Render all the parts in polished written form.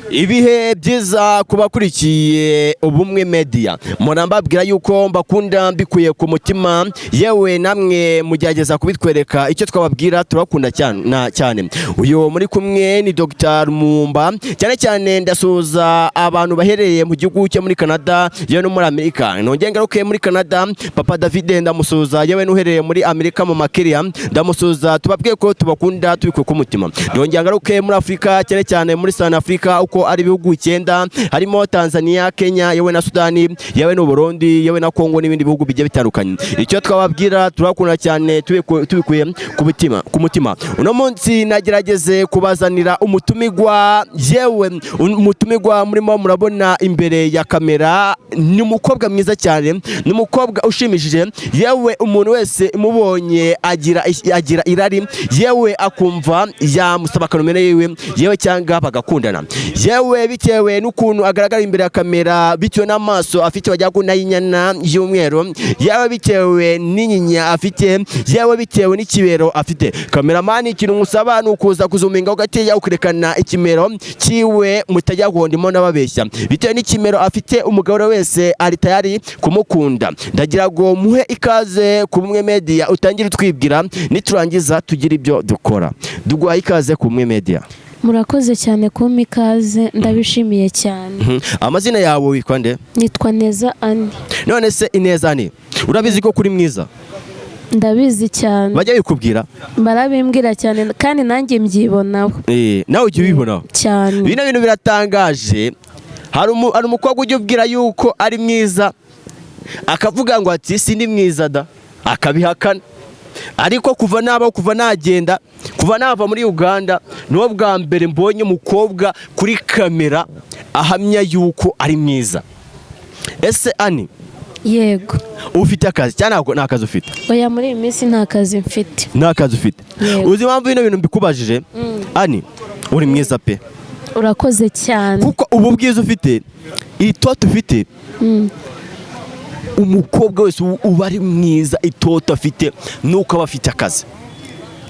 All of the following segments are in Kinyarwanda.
Ibihe byiza kubakurikiye Ubumwe Media. Mbabwira yuko mbakunda mbikuye ku mutima, yewe namwe mugerageza kubitwereka icyo twababwira turakunda cyane. Uyu muri kumwe ni Dr. Lumumba, cyane ndasuza abantu bahereye mu gihugu cyo muri Canada yewe no muri Amerika. Nongeye ngaruke muri Canada, Papa David ndamusuza, yewe nuhereye muri Amerika mu Makeria ndamusuza, tubabwiye ko tubakunda tubikuye ku mutima. Nongeye ngaruke muri Afrika, cyane muri South Africa uko ari bihugu 9 harimo Tanzania, Kenya, yewe na Sudani, yewe no Burundi, yewe na Kongo n'ibindi bihugu bijye bitandukanye. Icyo twababwira turakunda cyane tubikuye ku mutima. Uno munsi nagerageze kubazanira umutumigwa, yewe umutumigwa murimo murabona imbere ya kamera, ni umukobwa mwiza cyane, ni umukobwa ushimishije, yewe umuntu wese mubonye agira irari, yewe akumva yamusaba kanomere yewe cyangwa bagakundana. Yewe bitewe n'ukuntu agaragara imbere ya kamera, bitewe n'amaso afite wajya kuna y'inyana y'umweru, yewe bitewe n'inyinya afite, yewe bitewe n'ikibero afite. Cameraman ikintu musaba nukuza kuzuminga ugateya ukirekana ikimero kiwe mutajya guhondimo n'ababeshya. Bitewe n'ikimero afite, umugabo wese ari tayari kumukunda. Ndagira ngo muhe ikaze ku Bumwe Media, utangire utwibwira niturangiza tugira ibyo dukora. Duguha ikaze ku Bumwe Media. Murakoze cyane kumpa ikaze, ndabishimiye cyane. Amazina yawe witwa nde? Nitwa Neza Ani. None se Ineza ni urabizi ko kuri mwiza? Ndabizi cyane. Bajya bikubwira? Barabimbwira cyane kandi nanjye mbyibonaho. Nawe ujye ubibonaho cyane. Bino bintu biratangaje. Hari umukobwa ujye ubwira yuko ari mwiza, akavuga ngo ati si ndi mwiza da, akabihakana. Ariko kuva nagenda, kuva nava muri Uganda, niwo bwa mbere mbonye umukobwa kuri kamera ahamya yuko ari mwiza. Ese Ani? Yego. Ufite akazi cyangwa nta kazi ufite? Oya, muri iyi minsi nta kazi mfite. Nta kazi ufite? Uzi impamvu bino bintu mbikubajije? Ani, uri mwiza pe. Urakoze cyane. Kuko ubu bwiza ufite, itoto ufite, umukobwa wese uba ari mwiza, itoto afite nuko aba afite akazi.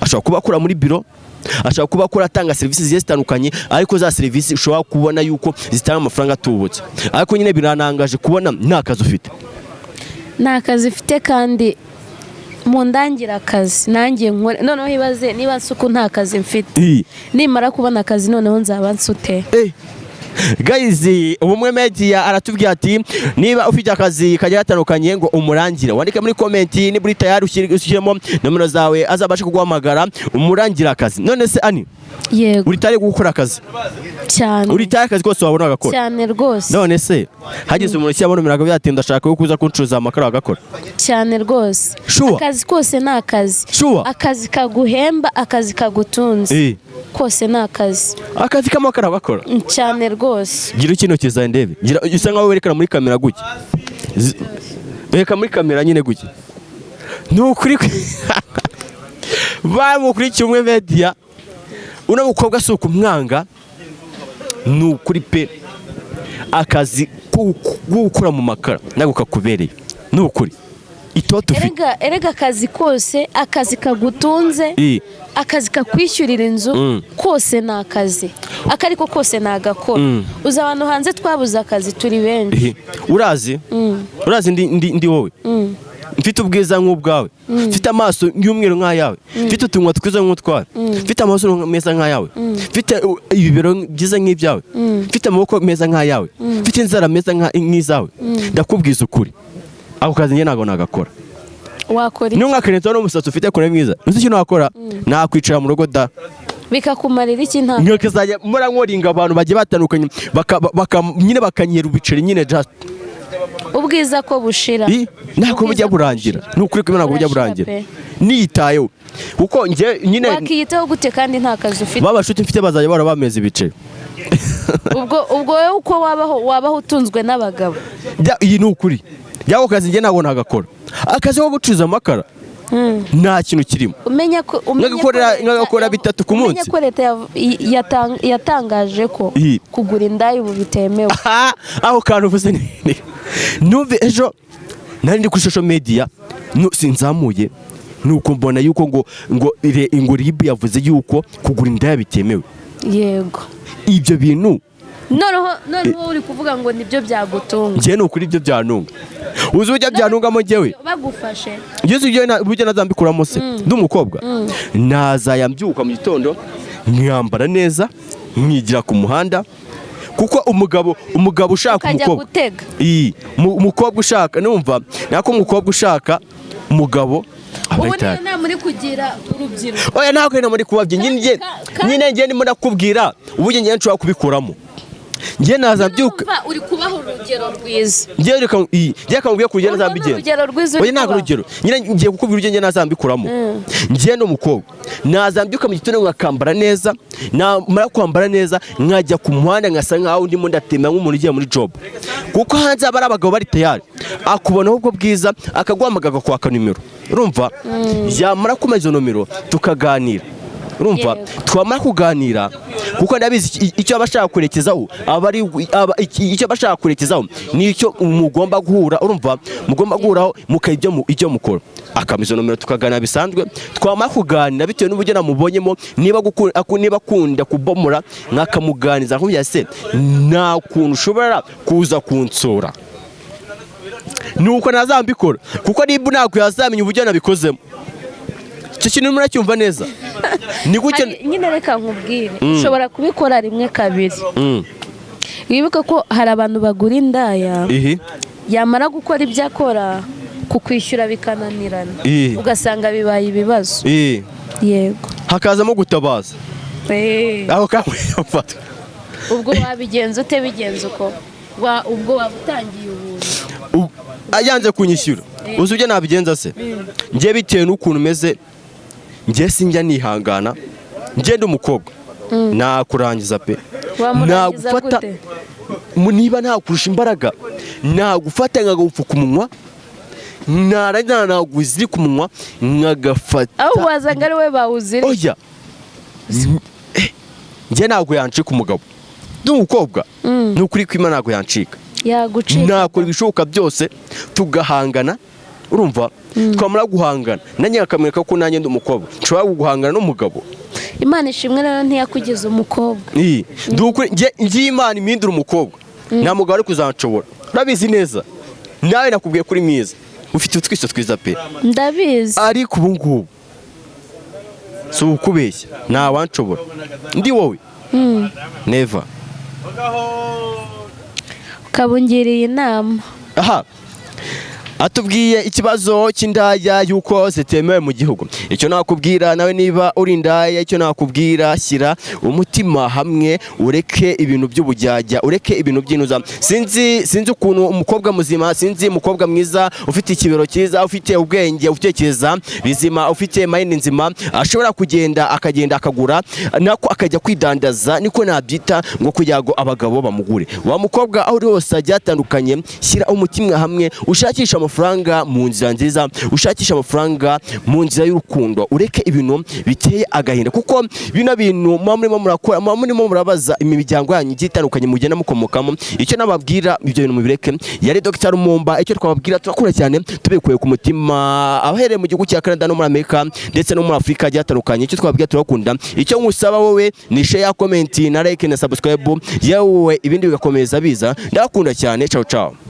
Ashobora kuba akora muri biro, ashobora kuba akora atanga serivisi zigiye zitandukanye, ariko za serivisi ushobora kubona yuko zitanga amafaranga atubutse. Ariko nyine biranangaje kubona nta kazi ufite. Nta kazi ufite kandi mu ndangira akazi nanjye nkore. Noneho ibaze niba nsuku nta kazi mfite, nimara kubona akazi noneho nzaba nsute. Guys, Ubumwe Media aratubwira ati niba ufite akazi kajya gatandukanye ngo umurangira, wandike muri comment ni buri tayari ushyiremo nomero zawe azabashe kuguhamagara umurangira akazi. None se Ani? Yego. Uri tayari gukora akazi? Cyane. Uri tayari akazi kose wabona agakora? Cyane rwose. None se hagize umuntu cyabona umirago byatinda ashaka kuza kuncuza amakara agakora? Cyane rwose. Sure. Akazi kose ni akazi. Sure. Akazi kaguhemba, akazi kagutunze. Kose ni akazi. Akazi k'amakara agakora? Cyane rwose. Gira kino kiza ndebe. Gira usa nkaho werekana muri kamera guki. Bereka muri kamera nyine guki. Nukuri bamukurikiye Ubumwe Media. Una mukobwa suko umwanga, nukuri pe. Akazi gukora mu makara nago kakubereye. Nukuri. Itoto ufite. Erega akazi kose, akazi kagutunze, akazi kakwishyurira inzu, kose ni akazi. Akariko kose nagakora. Uza abantu hanze twabuze akazi turi benshi. Urazi? Urazi ndi wowe. Mfite ubwiza nk'ubwawe, mfite amaso y'umweru nk'ayawe, mfite utunwa twiza nk'utwawe, mfite amaso meza nk'ayawe, mfite ibibero byiza nk'ibyawe, mfite amaboko meza nk'ayawe, mfite inzara meza nk'izawe. Ndakubwiza ukuri, ako kazi njye ntago nagakora. Wakora niyo mwakarenzaho n'umusatsi ufite kure mwiza, uzi icyo nakora? Nakwicara mu rugo da. Bikakumarira iki? Nta niyo kazajya murankoringa abantu bagiye batandukanye, nyine bakanyera ubiceri nyine just ubwiza ko bushira. Nako bujya burangira. Nukuri ko nako bujya burangira. Niyitayeho. Kuko nje nyine wakiyitaho gute kandi nta kazi ufite? Babashuti mfite bazajya barabameza ibiceri. Ubwo uko wabaho utunzwe n'abagabo. Iyi nukuri. Yako kazi nge ntabwo nagakora. Akazi ko gucuza amakara nta kintu kirimo. Umenya ko ngakora 3 ku munsi. Umenya ko leta yatangaje ko kugura indaya ubu bitemewe. Aho kantu uvuze ni numve ejo nari ndi kuri social media sinzamuye nuko mbona yuko ngo RIB yavuze yuko kugura indaya bitemewe. Yego. Ibyo bintu noneho uri kuvuga ngo nibyo byagutunga. njye ni ukuri ibyo byantunga. uzi ujya byanungamo njyewe bagufashe ngeze uburyo nazambikuramo se ndi umukobwa nazayambyuka mu gitondo nkambara neza nkigira ku muhanda kuko umugabo ushaka umukobwa ushaka numva nako umukobwa ushaka umugabo ubu nta muri kugira urubyiruko. oya ntabwo nta muri kubabye nyine njye ndimo ndakubwira uburyo njye nshobora kubikuramo. njye nazabyuka uri kubaho urugero rwiza. njye reka mubwiye kugenda nazambigenza. urugero rwiza. oya ntabwo urugero nyine ngiye kukubwira urugero njye nazambikuramo. njye ni umukobwa nazambyuka mu gitondo nkakambara neza namara kwambara neza nkajya ku muhanda nkasa nkaho ndimo ndatembera nk'umuntu ugiye muri job kuko hanze aba ari abagabo bari tayari akubonaho ubwo bwiza akaguhamagara akakwaka nimero urumva yamara kumenya izo nomero tukaganira urumva twamara kuganira kuko ndabizi icyo abashaka kurekezaho icyo abashaka kurekezaho nicyo mugomba guhura urumva mugomba guhuraho mukajya icyo mukora akamizo nomero tukaganira bisanzwe twamara kuganira bitewe n'uburyo namubonyemo niba akunda kubomora nkakamuganiza nkubya se nta kuntu ushobora kuza kunsura nuko nazambikora kuko niba ntabwo yazamenya uburyo nabikozemo. icyo kintu muracyumva neza ni gutya nyine reka nkubwire ushobora kubikora rimwe kabiri. wibuke ko hari abantu bagura indaya yamara gukora ibyo akora kukwishyura bikananirana ugasanga bibaye ibibazo. yego hakazamo gutabaza aho kamufata. ubwo wabigenza ute bigenza uko ubwo wabutangiye ubuntu yanze kunyishyura uzi ibyo nabigenza se njye bitewe n'ukuntu umeze njye sinjya nihangana njye ndi umukobwa nakurangiza pe nagufata niba ntakurusha imbaraga nagufata nkagupfuka umunwa narangira naguzirika umunwa nkagafata aho wazanga ari we bawuzirika. oya njye ntabwo yancika umugabo ndi umukobwa ni ukuri kw'Imana ntabwo yancika nakora ibishoboka byose tugahangana urumva twamara guhangana nanjye akamwereka ko nanjye ndi umukobwa nshobora guhangana n'umugabo. Imana ishimwe rero ntiyakugize umukobwa. ngiye Imana impindura umukobwa nta mugabo ari kuzanshobora urabizi neza nawe nakubwiye kuri mwiza ufite utwiso twiza pe ndabizi ariko ubu ngubu si ukubeshya nta wanshobora ndi wowe never ukabungiriye inama. aha atubwiye ikibazo cy'indaya yuko zitemewe mu gihugu. icyo nakubwira nawe niba uri indaya icyo nakubwira shyira umutima hamwe ureke ibintu by'ubujyajya ureke ibintu by'inuza. sinzi ukuntu umukobwa muzima sinzi umukobwa mwiza ufite ikibero cyiza ufite ubwenge utekereza bizima ufite mind nzima ashobora kugenda akagura nako akajya kwidandaza niko nabyita ngo kugira ngo abagabo bamugure. wa mukobwa aho uri hose ajya atandukanye shyira umutima hamwe ushakisha amafaranga mu nzira nziza ushakisha amafaranga mu nzira y'urukundo ureke ibintu biteye agahinda kuko bino bintu murimo murabaza imiryango yanyu igiye itandukanye mugenda mukomokamo. icyo nababwira ibyo bintu mubireke. yari Dr Lumumba icyo twababwira turakura cyane tubikuye ku mutima abahereye mu gihugu cya Canada no muri Amerika ndetse no muri Afrika agiye atandukanye. icyo twababwira turakunda icyo ngusaba wowe ni share comment na like na subscribe yewe ibindi bigakomeza biza ndakunda cyane. ciao ciao.